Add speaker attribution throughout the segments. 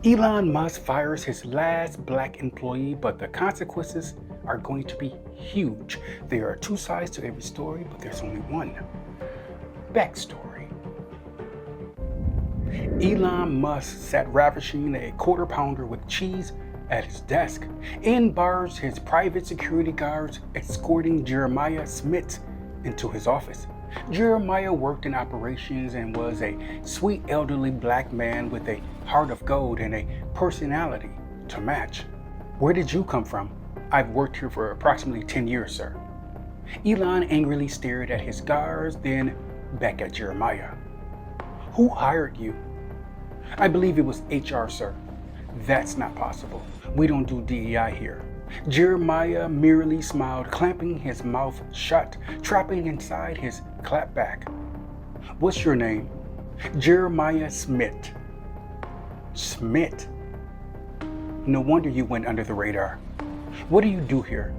Speaker 1: Elon Musk fires his last black employee, but the consequences are going to be huge. There are two sides to every story, but there's only one. Backstory. Elon Musk sat ravishing a quarter pounder with cheese at his desk. In bars, his private security guards escorting Jeremiah Smith into his office. Jeremiah worked in operations and was a sweet elderly black man with a heart of gold and a personality to match. Where did you come from? I've worked here for approximately 10 years, sir. Elon angrily stared at his guards, then back at Jeremiah. Who hired you? I believe it was HR, sir. That's not possible. We don't do DEI here. Jeremiah merely smiled, clamping his mouth shut, trapping inside his clapback. What's your name? Jeremiah Smith. Smith? No wonder you went under the radar. What do you do here?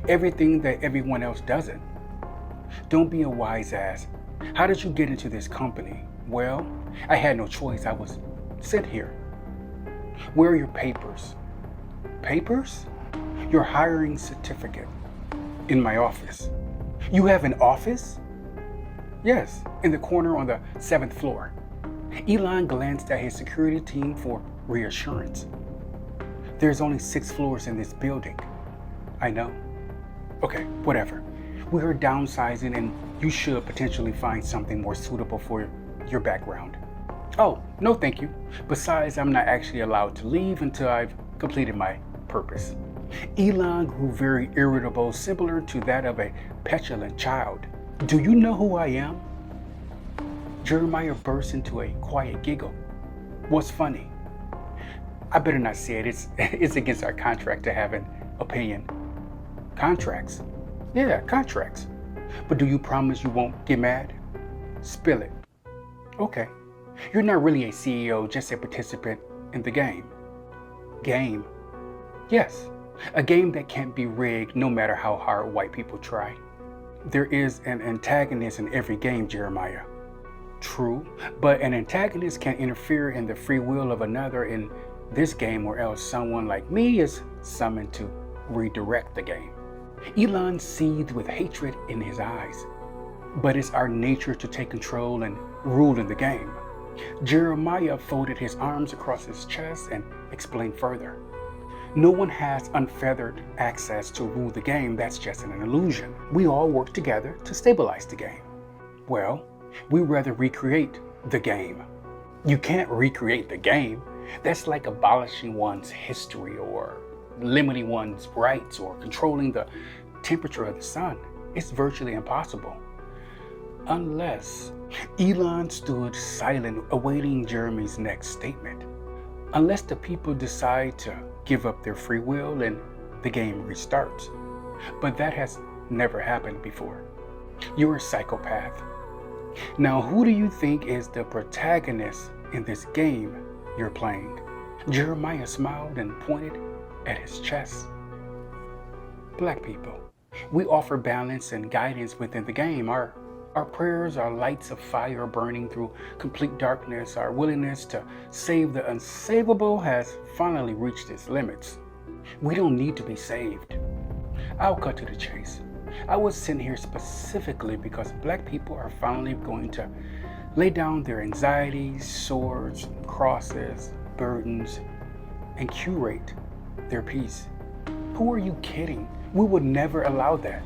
Speaker 1: Everything that everyone else doesn't. Don't be a wise ass. How did you get into this company? Well, I had no choice. I was sent here. Where are your papers? Papers? Your hiring certificate. In my office. You have an office? Yes, in the corner on the 7th floor. Elon glanced at his security team for reassurance. There's only 6 floors in this building. I know. Okay, whatever. We are downsizing and you should potentially find something more suitable for your background. Oh, no thank you. Besides, I'm not actually allowed to leave until I've completed my purpose. Elon grew very irritable, similar to that of a petulant child. Do you know who I am? Jeremiah burst into a quiet giggle. What's funny? I better not say it. It's against our contract to have an opinion. Contracts? Yeah, contracts. But do you promise you won't get mad? Spill it. Okay. You're not really a CEO, just a participant in the game. Game? Yes. A game that can't be rigged no matter how hard white people try. There is an antagonist in every game, Jeremiah. True, but an antagonist can interfere in the free will of another in this game, or else someone like me is summoned to redirect the game. Elon seethed with hatred in his eyes. But it's our nature to take control and rule in the game. Jeremiah folded his arms across his chest and explained further. No one has unfettered access to rule the game. That's just an illusion. We all work together to stabilize the game. Well, we rather recreate the game. You can't recreate the game. That's like abolishing one's history or limiting one's rights or controlling the temperature of the sun. It's virtually impossible. Unless Elon stood silent, awaiting Jeremy's next statement. Unless the people decide to give up their free will and the game restarts. But that has never happened before. You're a psychopath. Now, who do you think is the protagonist in this game you're playing? Jeremiah smiled and pointed at his chest. Black people. We offer balance and guidance within the game. Our prayers are lights of fire burning through complete darkness. Our willingness to save the unsavable has finally reached its limits. We don't need to be saved. I'll cut to the chase. I was sent here specifically because black people are finally going to lay down their anxieties, swords, crosses, burdens, and curate their peace. Who are you kidding? We would never allow that.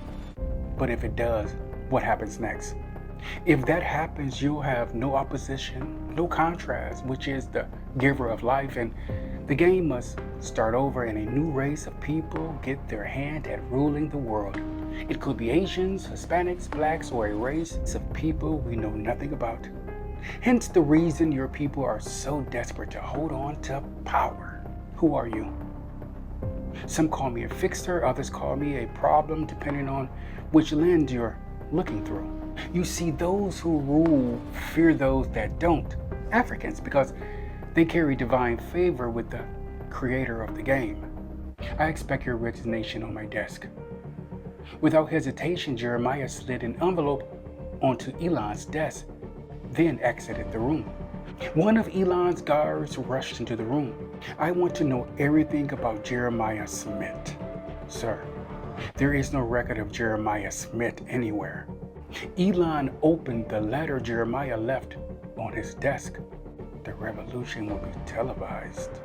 Speaker 1: But if it does, what happens next? If that happens, you'll have no opposition, no contrast, which is the giver of life, and the game must start over and a new race of people get their hand at ruling the world. It could be Asians, Hispanics, blacks, or a race of people we know nothing about. Hence the reason your people are so desperate to hold on to power. Who are you? Some call me a fixer, others call me a problem, depending on which lens you're looking through. You see, those who rule fear those that don't, Africans, because they carry divine favor with the creator of the game. I expect your resignation on my desk. Without hesitation, Jeremiah slid an envelope onto Elon's desk, then exited the room. One of Elon's guards rushed into the room. "I want to know everything about Jeremiah Smith." "Sir, there is no record of Jeremiah Smith anywhere." Elon opened the letter Jeremiah left on his desk. "The revolution will be televised."